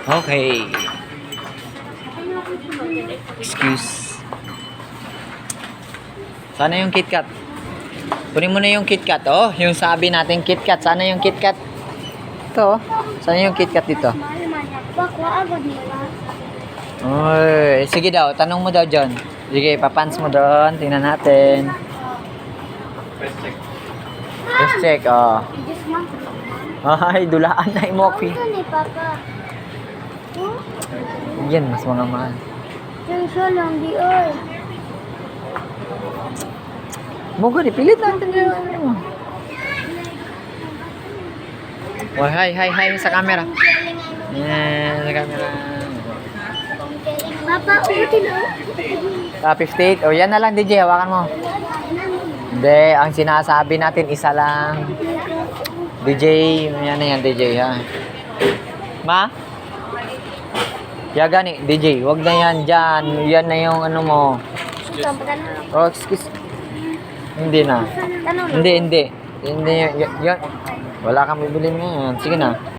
Okay. Excuse. Sana yung KitKat? Kunin mo na yung KitKat, oh. Yung sabi natin KitKat. Sana yung KitKat. Ito, oh. Sana yung KitKat dito? Oy, sige daw. Tanong mo daw, John. Sige, papans mo doon. Tingnan natin. Let's check, oh. Ay, dulaan na imoki. Yan, mas mga mahal. Moga, pilit natin yun. Oh, hi sa camera. Yan, sa camera. Papa, ulitin o. 58. O, yan na lang, DJ. Hawakan mo. Hindi, ang sinasabi natin, isa lang. DJ, yan na yan, DJ, ha? Ma? Gani, DJ, wag na yan dyan. Yan na yung ano mo. Oh, excuse. Hindi na. Hindi. Yan. Wala kang bibilin ngayon. Sige na.